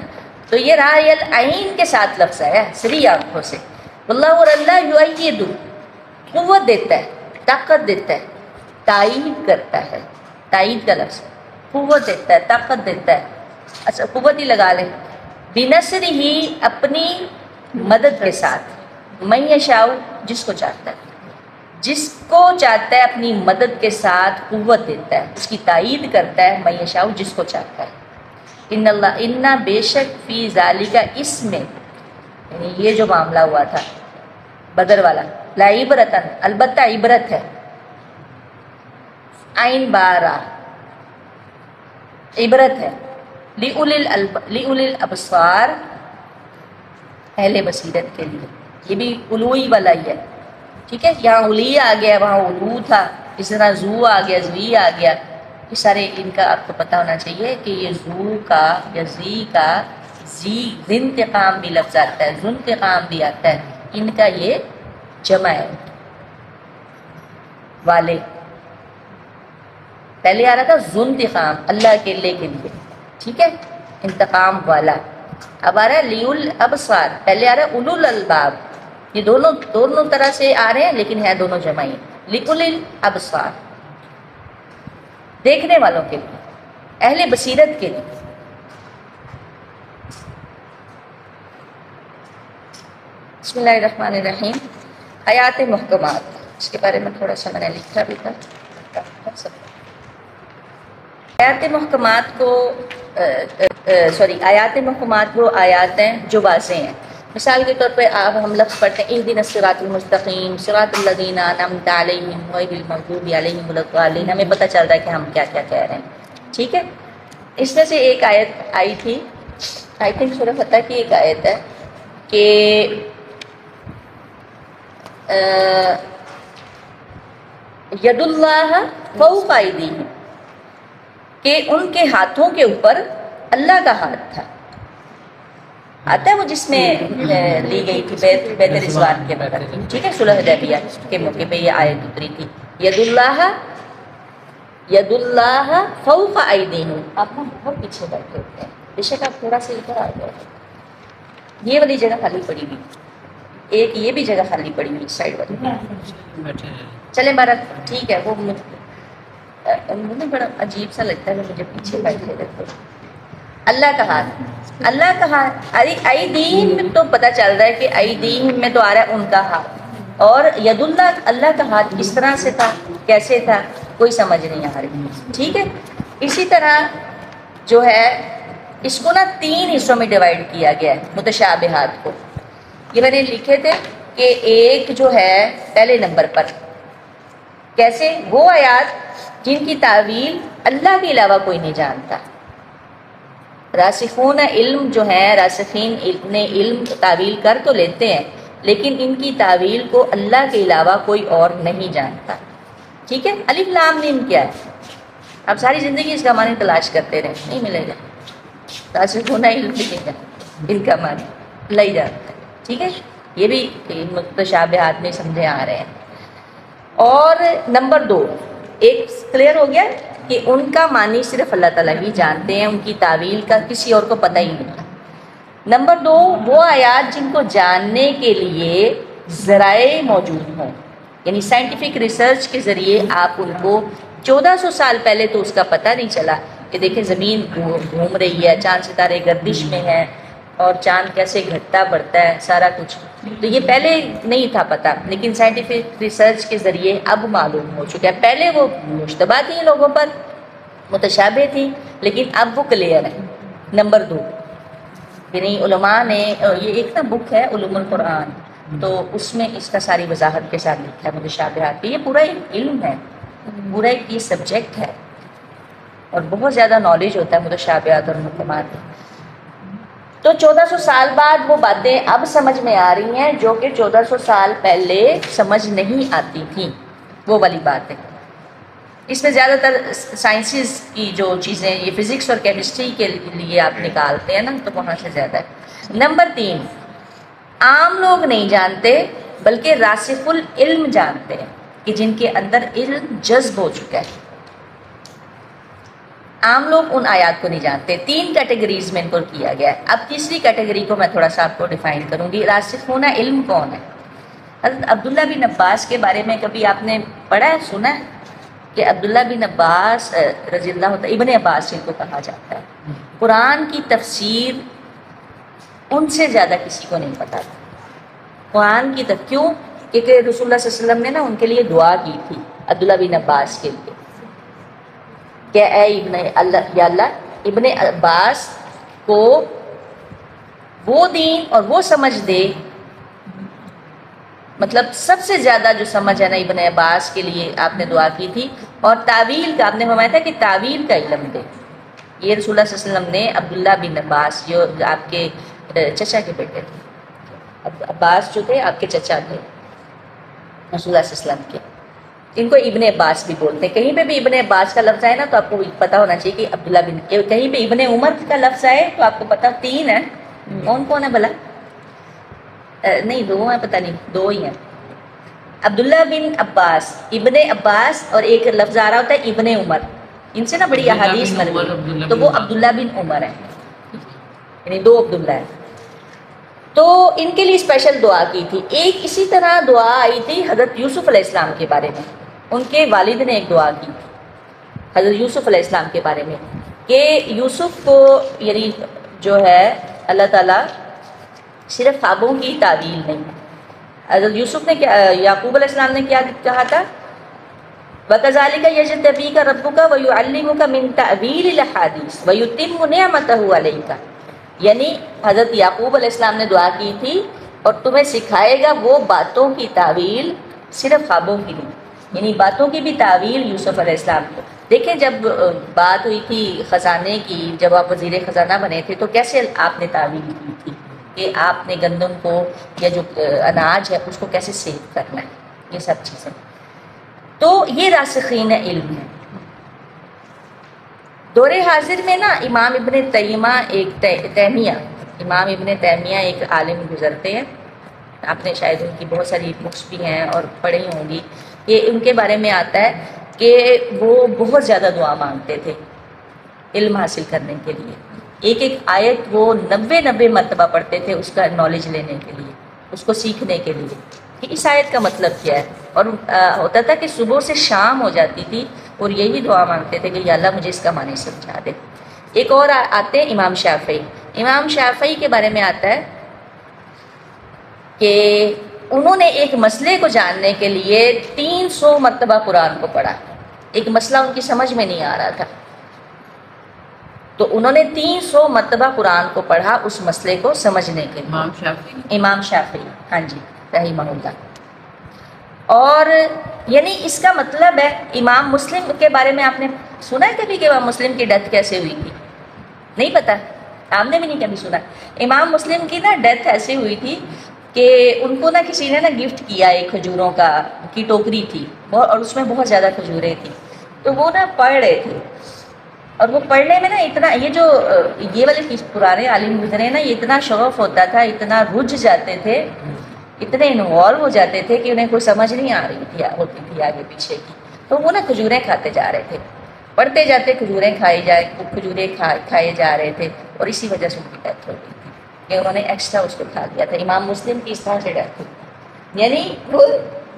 تو یہ رأی العین کے ساتھ لفظ ہے، صریح آنکھوں سے. واللہ، اور اللہ یؤید، قوت دیتا ہے، طاقت دیتا ہے، تائید کرتا ہے، تائید کا لفظ، قوت دیتا ہے، طاقت دیتا ہے. اچھا قوت ہی لگا لیں، بنصر ہی، اپنی مدد کے ساتھ، من یشاء، جس کو چاہتا ہے، جس کو چاہتا ہے اپنی مدد کے ساتھ قوت دیتا ہے، اس کی تائید کرتا ہے، من یشاء، جس کو چاہتا ہے. ان اللہ، انا، بے شک، فی ذالک، اس میں، یعنی یہ جو معاملہ ہوا تھا بدر والا، لا عبرتن، البتہ عبرت ہے، عین بارہ، عبرت ہے، لِأُولِي الْأَبْصَارِ، اہل بصیرت کے لیے. یہ بھی علوی والا ہی ہے، ٹھیک ہے، یہاں علی آ گیا وہاں علو تھا، اس طرح زو آ گیا، زوی آ گیا. یہ سارے ان کا آپ کو پتہ ہونا چاہیے کہ یہ زو کا یا زی کا، زی ذنتقام بھی لفظ آتا ہے، ذنتقام بھی آتا ہے، ان کا یہ جمع ہے، والے. پہلے آ رہا تھا ذنتقام، اللہ کے لے کے لیے، ٹھیک ہے، انتقام والا. اب آ رہا ہے لیول الابصار، پہلے آ رہا ہے اولو الالباب. یہ دونوں طرح سے آ رہے ہیں لیکن ہے دونوں جمعی، لیول الابصار، دیکھنے والوں کے لیے، اہل بصیرت کے لیے. بسم اللہ الرحمن الرحیم. آیات محکمات، اس کے بارے میں تھوڑا سا میں نے لکھا بھی تھا. آیات محکمات کو آیات محکمات وہ آیات ہیں جو واضح ہیں. مثال کے طور پہ آپ ہم لفظ پڑھتے ہیں اہدنا الصراط المستقیم، صراط الذین انعمت علیہم غیر المغضوب علیہم ولا الضالین، ہمیں پتہ چل رہا ہے کہ ہم کیا کیا کہہ رہے ہیں. ٹھیک ہے، اس میں سے ایک آیت آئی تھی، آئی تھنک سورہ فتح کی ایک آیت ہے کہ ید اللہ فوق ایدیہم، کہ ان کے ہاتھوں کے اوپر اللہ کا ہاتھ تھا. آتا ہے وہ جس میں لی گئی تھی بیت رضوان کے بعد، ٹھیک ہے، صلح حدیبیہ کے موقع پہ یہ آیت اتری تھی، ید اللہ فوق ایدیہم. آپ نا بہت پیچھے بیٹھے ہوتے ہیں، بے شک آپ تھوڑا سا ادھر آ گئے. یہ والی جگہ خالی پڑی ہوئی، ایک یہ بھی جگہ خالی پڑی ہوئی سائڈ والی. چلیں بارہ ٹھیک ہے، وہ مجھے بڑا عجیب سا لگتا ہے کہ مجھے پیچھے بیٹھے رہتے ہیں۔ اللہ کا ہاتھ، اللہ کا ہاتھ، ایدیہم تو پتہ چل رہا ہے کہ ایدیہم میں تو آ رہا ہے ان کا ہاتھ، اور ید اللہ، اللہ کا ہاتھ کس طرح سے تھا، کیسے تھا، کوئی سمجھ نہیں آ رہی، ٹھیک ہے۔ اسی طرح جو ہے اس کو نا 3 حصوں میں ڈیوائڈ کیا گیا ہے متشابہات کو، یہ میں نے لکھے تھے کہ ایک جو ہے پہلے نمبر پر کیسے، وہ آیات جن کی تعویل اللہ کے علاوہ کوئی نہیں جانتا۔ راسخون علم جو ہیں، راسخین نے علم تعویل کر تو لیتے ہیں لیکن ان کی تعویل کو اللہ کے علاوہ کوئی اور نہیں جانتا، ٹھیک ہے۔ الف لام میم کیا ہے؟ آپ ساری زندگی اس کا معنی تلاش کرتے رہے، نہیں ملے گا۔ راسخون علم لکھے گا، ان کا معنی اللہ ہی جانتا ہے، ٹھیک ہے۔ یہ بھی متشابہات میں سمجھے آ رہے ہیں۔ اور نمبر 2 ایک کلیئر ہو گیا کہ ان کا معنی صرف اللہ تعالیٰ ہی جانتے ہیں، ان کی تعویل کا کسی اور کو پتہ ہی نہیں۔ نمبر 2 وہ آیات جن کو جاننے کے لیے ذرائع موجود ہوں، یعنی سائنٹیفک ریسرچ کے ذریعے آپ ان کو 1400 سال پہلے تو اس کا پتہ نہیں چلا کہ دیکھیں زمین گھوم رہی ہے، چاند ستارے گردش میں ہیں اور چاند کیسے گھٹتا بڑھتا ہے، سارا کچھ تو یہ پہلے نہیں تھا پتہ، لیکن سائنٹیفک ریسرچ کے ذریعے اب معلوم ہو چکا ہے۔ پہلے وہ مشتبہ تھی لوگوں پر، متشابہ تھی، لیکن اب وہ کلیئر ہے۔ نمبر 2 یعنی علماء نے، یہ ایک نا بک ہے علوم القرآن، تو اس میں اس کا ساری وضاحت کے ساتھ لکھا ہے متشابہات کی۔ یہ پورا ایک علم ہے، پورا ایک یہ سبجیکٹ ہے اور بہت زیادہ نالج ہوتا ہے متشابہات اور محکمات۔ تو 1400 سال بعد وہ باتیں اب سمجھ میں آ رہی ہیں جو کہ 1400 سال پہلے سمجھ نہیں آتی تھیں، وہ والی بات ہے۔ اس میں زیادہ تر سائنسز کی جو چیزیں، یہ فزکس اور کیمسٹری کے لیے آپ نکالتے ہیں نا، تو وہاں سے زیادہ ہے۔ نمبر 3 عام لوگ نہیں جانتے بلکہ راسخ العلم جانتے ہیں کہ جن کے اندر علم جذب ہو چکا ہے۔ عام لوگ ان آیات کو نہیں جانتے۔ 3 کیٹیگریز میں ان کو کیا گیا ہے۔ اب تیسری کیٹیگری کو میں تھوڑا سا آپ کو ڈیفائن کروں گی۔ راسخون علم کون ہے؟ حضرت عبداللہ بن عباس کے بارے میں کبھی آپ نے پڑھا ہے، سنا ہے کہ عبداللہ بن عباس رضی اللہ عنہ، ابن عباس جن کو کہا جاتا ہے، قرآن کی تفسیر ان سے زیادہ کسی کو نہیں پتا تھا۔ قرآن کی کیوں؟ کیونکہ رسول اللہ صلی اللہ علیہ وسلم نے نا ان کے لیے دعا کی تھی عبداللہ بن عباس کے لیے کہ اے ابن اللہ، یا اللہ ابن عباس کو وہ دین اور وہ سمجھ دے، مطلب سب سے زیادہ جو سمجھ ہے نا ابن عباس کے لیے آپ نے دعا کی تھی، اور تعویل کا آپ نے فرمایا تھا کہ تعویل کا علم دے۔ یہ رسول اللہ صلی اللہ علیہ وسلم نے عبداللہ بن عباس جو آپ کے چچا کے بیٹے تھے، عباس جو تھے آپ کے چچا تھے رسول اللہ صلی اللہ علیہ وسلم کے، ان کو ابن عباس بھی بولتے ہیں۔ کہیں پہ بھی ابن عباس کا لفظ آئے نا تو آپ کو پتہ ہونا چاہیے کہ عبداللہ بن، کہیں پہ ابن عمر کا لفظ آئے تو آپ کو پتہ 3 ہے، کون کون ہے بھلا؟ نہیں 2 ہیں، پتہ نہیں 2 ہی ہیں، عبداللہ بن عباس، ابن عباس، اور ایک لفظ آ رہا ہوتا ہے ابن عمر، ان سے نا بڑی احادیث مروی ہے، تو وہ عبداللہ بن عمر ہے، یعنی 2 عبداللہ ہیں۔ تو ان کے لیے اسپیشل دعا کی تھی۔ ایک اسی طرح دعا آئی تھی حضرت یوسف علیہ السلام کے بارے میں، ان کے والد نے ایک دعا کی حضرت یوسف علیہ السلام کے بارے میں کہ یوسف کو، یعنی جو ہے اللہ تعالیٰ صرف خوابوں کی تعویل نہیں، حضرت یوسف نے کیا، یعقوب علیہ السلام نے کیا کہا تھا، وَكَذَلِكَ يَجْتَبِيكَ رَبُّكَ وَيُعَلِّمُكَ مِن تَأْوِيلِ الْأَحَادِيثِ وَيُتِمُّ نِعْمَتَهُ عَلَيْكَ، یعنی حضرت یعقوب علیہ السلام نے دعا کی تھی اور تمہیں سکھائے گا وہ باتوں کی تعویل، صرف خوابوں کی نہیں، یعنی باتوں کی بھی تعویل یوسف علیہ السلام کو۔ دیکھیں جب بات ہوئی تھی خزانے کی، جب آپ وزیر خزانہ بنے تھے تو کیسے آپ نے تعویل کی تھی کہ آپ نے گندم کو یا جو اناج ہے اس کو کیسے سیو کرنا ہے، یہ سب چیزیں۔ تو یہ راسخین علم ہے۔ دور حاضر میں نا امام ابن تیمیہ، امام ابن تیمیہ ایک عالم گزرتے ہیں، آپ نے شاید ان کی بہت ساری بکس بھی ہیں اور پڑھی ہوں گی۔ یہ ان کے بارے میں آتا ہے کہ وہ بہت زیادہ دعا مانگتے تھے علم حاصل کرنے کے لیے، ایک ایک آیت وہ 90 مرتبہ پڑھتے تھے اس کا نالج لینے کے لیے، اس کو سیکھنے کے لیے کہ اس آیت کا مطلب کیا ہے۔ اور ہوتا تھا کہ صبح سے شام ہو جاتی تھی اور یہی دعا مانگتے تھے کہ یا اللہ مجھے اس کا معنی سمجھا دے۔ ایک اور آتے ہیں امام شافعی۔ امام شافعی کے بارے میں آتا ہے کہ انہوں نے ایک مسئلے کو جاننے کے لیے 300 مرتبہ قرآن کو پڑھا۔ ایک مسئلہ ان کی سمجھ میں نہیں آ رہا تھا تو انہوں نے 300 مرتبہ قرآن کو پڑھا اس مسئلے کو سمجھنے کے لیے۔ امام شافعی امام شافعی، ہاں جی، رحمہ اللہ۔ اور یعنی اس کا مطلب ہے امام مسلم کے بارے میں آپ نے سنا ہے کبھی کہ امام مسلم کی ڈیتھ کیسے ہوئی تھی؟ نہیں پتہ، آپ نے بھی نہیں کبھی سنا۔ امام مسلم کی نا ڈیتھ ایسے ہوئی تھی کہ ان کو نا کسی نے نا گفٹ کیا ایک کھجوروں کی ٹوکری تھی اور اس میں بہت زیادہ کھجوریں تھیں، تو وہ نا پڑھ رہے تھے اور وہ پڑھنے میں نا اتنا یہ والے پرانے عالم گزرے نا، یہ اتنا شغف ہوتا تھا، اتنا رجھ جاتے تھے، اتنے انوالو ہو جاتے تھے کہ انہیں کوئی سمجھ نہیں آ رہی تھی ہوتی تھی آگے پیچھے کی، تو وہ نا کھجوریں کھاتے جا رہے تھے، پڑھتے جاتے کھجوریں کھجوریں کھائے جا رہے تھے، اور اسی وجہ سے ان کی ڈیتھ ہو گئی تھی کہ انہوں نے ایکسٹرا اس کو کھا لیا تھا۔ امام مسلم کی اس طرح سے ڈیتھ ہوئی، یعنی وہ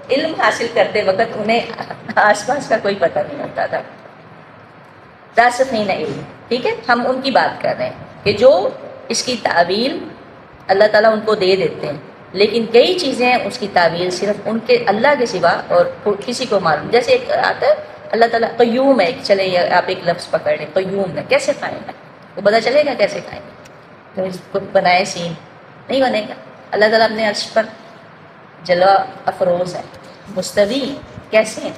علم حاصل کرتے وقت انہیں آس پاس کا کوئی پتہ نہیں ہوتا تھا۔ راسخین علم، ٹھیک ہے، ہم ان کی بات کر رہے ہیں کہ جو اس کی تعویل اللہ تعالیٰ ان کو دے دیتے ہیں، لیکن کئی چیزیں اس کی تعویل صرف ان کے اللہ کے سوا اور کسی کو معلوم۔ جیسے ایک آتا ہے اللہ تعالیٰ قیوم ہے، چلے آپ ایک لفظ پکڑ لیں، قیوم ہے، کیسے قائم ہے وہ پتہ چلے گا کیسے قائم ہے؟ تو اس کو بنائے سین نہیں بنے گا۔ اللہ تعالیٰ اپنے عرش پر جلوہ افروز ہے، مستوی کیسے ہے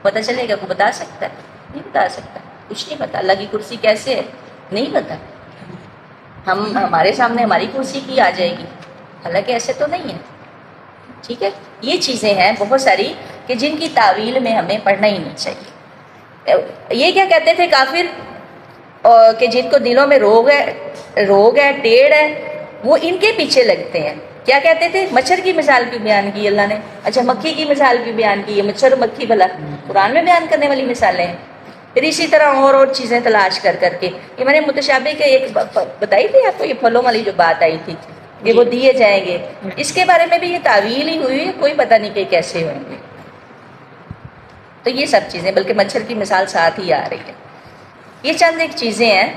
پتہ چلے گا؟ کو بتا سکتا ہے؟ نہیں بتا سکتا، کچھ نہیں پتا۔ اللہ کی کرسی کیسے ہے؟ نہیں پتا۔ ہمارے سامنے ہماری کرسی کی آ جائے گی، حالانکہ ایسے تو نہیں ہے، ٹھیک ہے۔ یہ چیزیں ہیں بہت ساری کہ جن کی تعویل میں ہمیں پڑھنا ہی نہیں چاہیے۔ یہ کیا کہتے تھے کافر کہ جن کو دلوں میں روگ ہے، ٹیڑھ ہے، وہ ان کے پیچھے لگتے ہیں۔ کیا کہتے تھے؟ مچھر کی مثال کیوں بیان کی اللہ نے؟ اچھا مکھی کی مثال کیوں بیان کی؟ مچھر اور مکھی بھلا قرآن میں بیان کرنے والی مثالیں ہیں۔ پھر اسی طرح اور چیزیں تلاش کر کے یہ میں نے متشابہ کے ایک بتائی تھی آپ کو، یہ پھلوں والی جو بات آئی تھی کہ وہ دیے جائیں گے، اس کے بارے میں بھی یہ تعویل ہی ہوئی ہے، کوئی پتہ نہیں کہ کیسے ہوئیں گے۔ تو یہ سب چیزیں، بلکہ مچھر کی مثال ساتھ ہی آ رہی ہے۔ یہ چند ایک چیزیں ہیں،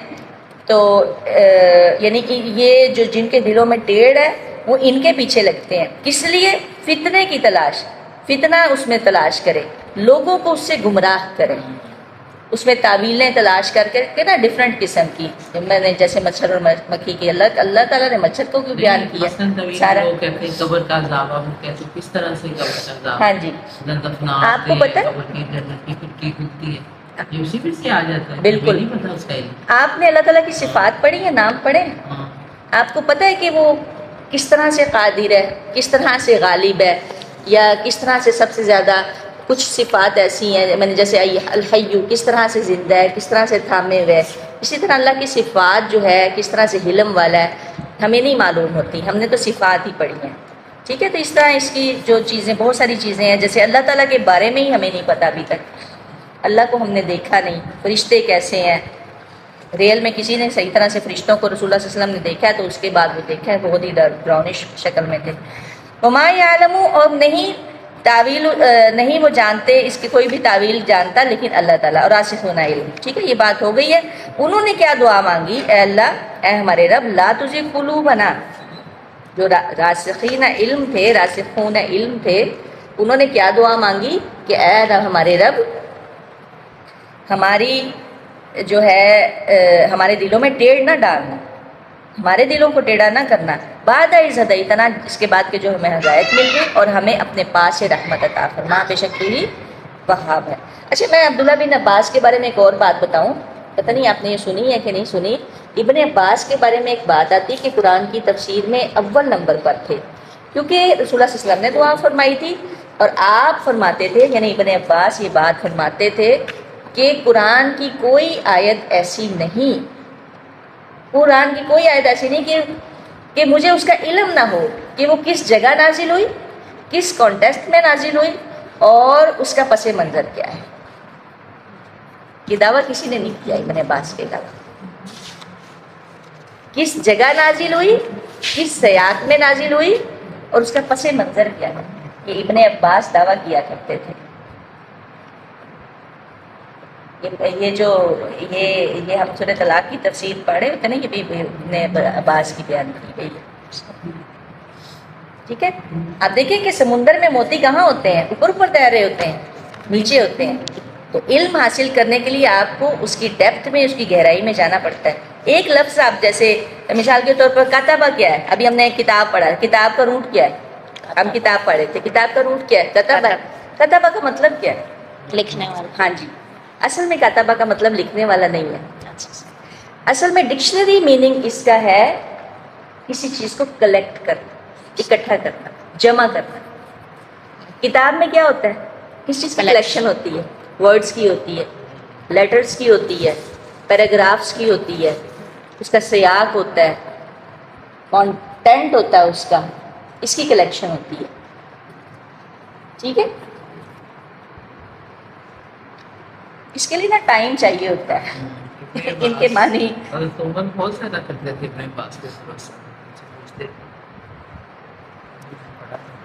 تو یعنی کہ یہ جو جن کے دلوں میں ٹیڑھ ہے وہ ان کے پیچھے لگتے ہیں، کس لیے؟ فتنے کی تلاش، فتنہ اس میں تلاش کرے، لوگوں کو اس سے گمراہ کرے، اس میں تعویلیں تلاش کر کے نا ڈفرینٹ قسم کی، میں نے جیسے مچھر اور مکھی کی، اللہ تعالیٰ نے مچھر کو کیوں بیان کیا سارا؟ قبر کا عذاب ہم کہتے ہیں کس طرح سے قبر کا عذاب، ہاں جی، آپ کو پتہ ہے قبر کی جنت کی کھڑکی کھلتی ہے، یہ اسی میں سے آ جاتا ہے، بالکل۔ نہیں پتہ اس کا علم۔ آپ نے اللہ تعالیٰ کی صفات پڑھی ہیں، نام پڑھے ہیں؟ ہاں، آپ کو پتہ ہے کہ وہ کس طرح سے قادر ہے، کس طرح سے غالب ہے، یا کس طرح سے سب سے زیادہ کچھ صفات ایسی ہیں، میں نے جیسے الحیو کس طرح سے زندہ ہے، کس طرح سے تھامے ہوئے ہے، اسی طرح اللہ کی صفات جو ہے کس طرح سے حلم والا ہے، ہمیں نہیں معلوم ہوتی، ہم نے تو صفات ہی پڑھی ہیں، ٹھیک ہے۔ تو اس طرح اس کی جو چیزیں، بہت ساری چیزیں ہیں، جیسے اللہ تعالیٰ کے بارے میں ہی ہمیں نہیں پتہ ابھی تک، اللہ کو ہم نے دیکھا نہیں، فرشتے کیسے ہیں، ریئل میں کسی نے صحیح طرح سے فرشتوں کو رسول اللہ صلی اللہ علیہ وسلم نے دیکھا ہے تو اس کے بعد وہ دیکھا ہے، بہت ہی ڈراؤنی شکل میں تھے۔ وما یعلم، اور نہیں وہ جانتے، اس کی کوئی بھی تعویل جانتا لیکن اللہ تعالیٰ، اور راسخون علم، ٹھیک ہے، یہ بات ہو گئی ہے۔ انہوں نے کیا دعا مانگی؟ اے اللہ، اے ہمارے رب، لا تزغ قلوبنا، جو راسخین علم تھے، راسخون علم تھے، انہوں نے کیا دعا مانگی کہ اے رب، ہمارے رب، ہماری جو ہے ہمارے دلوں میں ٹیڑھ نہ ڈالنا، ہمارے دلوں کو ٹیڑھا نہ کرنا، بعد از ہدیتنا، اس کے بعد کہ جو ہمیں ہدایت مل گئی، اور ہمیں اپنے پاس سے رحمت عطا فرما، بے شک تو ہی وہاب ہے۔ اچھا، میں عبداللہ بن عباس کے بارے میں ایک اور بات بتاؤں، پتہ نہیں آپ نے یہ سنی ہے کہ نہیں سنی۔ ابن عباس کے بارے میں ایک بات آتی کہ قرآن کی تفسیر میں اول نمبر پر تھے، کیونکہ رسول اللہ صلی اللہ علیہ وسلم نے دعا فرمائی تھی، اور آپ فرماتے تھے، یعنی ابن عباس یہ بات فرماتے تھے کہ قرآن کی کوئی آیت ایسی نہیں، قرآن کی کوئی آیت ایسی نہیں کہ مجھے اس کا علم نہ ہو کہ وہ کس جگہ نازل ہوئی، کس کانٹیکسٹ میں نازل ہوئی، اور اس کا پس منظر کیا ہے۔ یہ دعویٰ کسی نے نہیں کیا ابن عباس کے علاوہ، کس جگہ نازل ہوئی، کس سیاق میں نازل ہوئی، اور اس کا پس منظر کیا ہے، یہ ابن عباس دعویٰ کیا کرتے تھے۔ یہ جو یہ ہم سورہ طلاق کی تفسیر پڑھے ہوتے ہیں نا، یہ بھی ابن عباس کی بیان کی گئی ہے. ٹھیک ہے. آپ دیکھیں کہ سمندر میں موتی کہاں ہوتے ہیں؟ اوپر اوپر تیر رہے ہوتے ہیں، نیچے ہوتے ہیں. تو علم حاصل کرنے کے لیے آپ کو اس کی ڈیپتھ میں، اس کی گہرائی میں جانا پڑتا ہے. ایک لفظ آپ جیسے مثال کے طور پر کتابہ کیا ہے؟ ابھی ہم نے ایک کتاب پڑھا، کتاب کا روٹ کیا ہے؟ ہم کتاب پڑھے تھے، کتاب کا روٹ کیا ہے؟ کتابہ. کتابہ کا مطلب کیا ہے؟ لکھنے والا. ہاں جی. اصل میں کتابہ کا مطلب لکھنے والا نہیں ہے. اصل میں ڈکشنری میننگ اس کا ہے کسی چیز کو کلیکٹ کرنا، اکٹھا کرنا، جمع کرنا. کتاب میں کیا ہوتا ہے؟ کس چیز کی کلیکشن ہوتی ہے؟ ورڈز کی ہوتی ہے، لیٹرز کی ہوتی ہے، پیراگرافس کی ہوتی ہے، اس کا سیاق ہوتا ہے، کانٹینٹ ہوتا ہے اس کا، اس کی کلیکشن ہوتی ہے. ٹھیک ہے. اس کے لیے نا ٹائم چاہیے ہوتا ہے. ان کے معنی حضرت عمر بہت زیادہ کرتے تھے ابن عباس کے بھروسہ.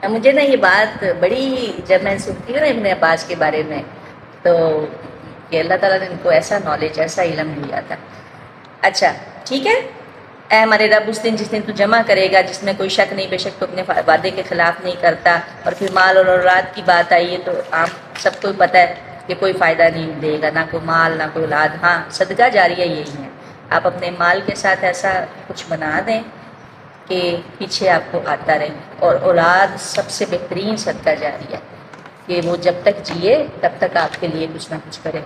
مجھے نا یہ بات بڑی، جب میں سنتی ہوں نا ابن عباس کے بارے میں، تو کہ اللہ تعالیٰ نے ان کو ایسا نالج، ایسا علم دیا تھا. اچھا ٹھیک ہے. اے ہمارے رب، اس دن جس دن تو جمع کرے گا، جس میں کوئی شک نہیں، بے شک تو اپنے وعدے کے خلاف نہیں کرتا. اور پھر مال اور اولاد کی بات آئی ہے تو عام سب کو پتہ ہے کہ کوئی فائدہ نہیں دے گا، نہ کوئی مال نہ کوئی اولاد. ہاں صدقہ جاریہ یہی ہے، آپ اپنے مال کے ساتھ ایسا کچھ بنا دیں کہ پیچھے آپ کو آتا رہے. اور اولاد سب سے بہترین صدقہ جاریہ ہے کہ وہ جب تک جیے تب تک آپ کے لیے کچھ نہ کچھ کرے،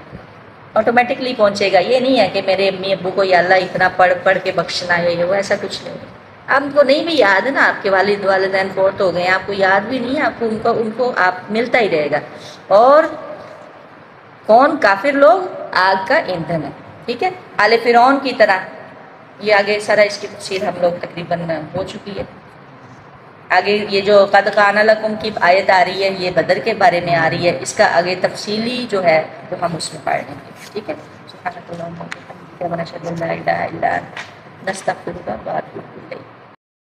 آٹومیٹکلی پہنچے گا. یہ نہیں ہے کہ میرے امی ابو کو یا اللہ اتنا پڑھ پڑھ کے بخشنا ہے، وہ ایسا کچھ نہیں ہے. آپ کو نہیں بھی یاد ہے نا، آپ کے والد والدین فوت ہو گئے ہیں، آپ کو یاد بھی نہیں ہے، آپ کو ان کو آپ ملتا ہی رہے گا. اور کون؟ کافر لوگ آگ کا ایندھن ہے. ٹھیک ہے. آل فرعون کی طرح. یہ آگے سارا اس کی تفسیر ہم لوگ تقریباً ہو چکی ہے. آگے یہ جو قد کان لکم کی آیت آ رہی ہے، یہ بدر کے بارے میں آ رہی ہے. اس کا آگے تفصیلی جو ہے وہ ہم اس میں پڑھ لیں گے. ٹھیک ہے. سبحانک اللہم و بحمدک، ونشہد ان لا الہ الا انت، نستغفرک و نتوب الیک.